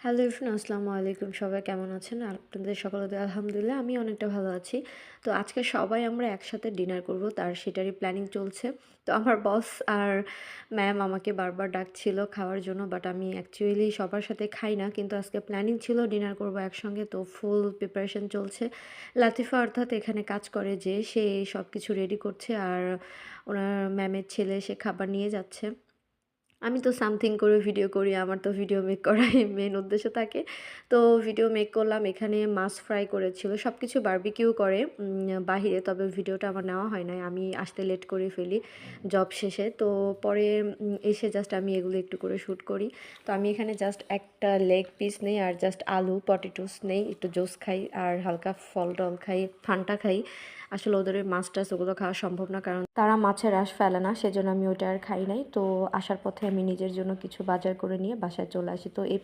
Hello everyone, আসসালামু আলাইকুম। সবাই কেমন আছেন? আপনাদের সকলের আলহামদুলিল্লাহ আমি অনেকটা ভালো আছি। তো আজকে সবাই আমরা একসাথে ডিনার করব, সেটারই প্ল্যানিং চলছে। তো আমার বস আর ম্যাম আমাকে বারবার ডাকছিল খাওয়ার জন্য, বাট আমি অ্যাকচুয়ালি সবার সাথে খাই না, কিন্তু আজকে প্ল্যানিং ছিল ডিনার করব একসঙ্গে। তো ফুল প্রিপারেশন চলছে। লাতিফা অর্থাৎ এখানে কাজ করে, যে সে সব কিছু রেডি করছে, আর ওনার ম্যামের ছেলে সে খাবার নিয়ে যাচ্ছে। আমি তো সামথিং করে ভিডিও করি। আমার তো ভিডিও মেক করাই মেইন উদ্দেশ্য থাকে। তো ভিডিও মেক করলাম। এখানে মাছ ফ্রাই করেছিল। সবকিছু বারবিকিউ করে বাহিরে। তবে ভিডিওটা আমার নেওয়া হয় নাই। আমি আসতে লেট করে ফেলি জব শেষে। তো পরে এসে জাস্ট আমি এগুলো একটু করে শ্যুট করি। তো আমি এখানে জাস্ট একটা লেগ পিস নেই, আর জাস্ট আলু, পটেটোস নেই, একটু জুস খাই, আর হালকা ফল-টল খাই, ফান্টা খাই। আসলে ওদের ওই মাছ টাছ ওগুলো খাওয়া সম্ভব না, কারণ তারা মাছের আঁশ ফেলে না, সেজন্য আমি ওইটা আর খাই নাই। তো আসার পথে আমি নিজের জন্য কিছু বাজার করে নিয়ে বাসায় চলে আসি। তো এই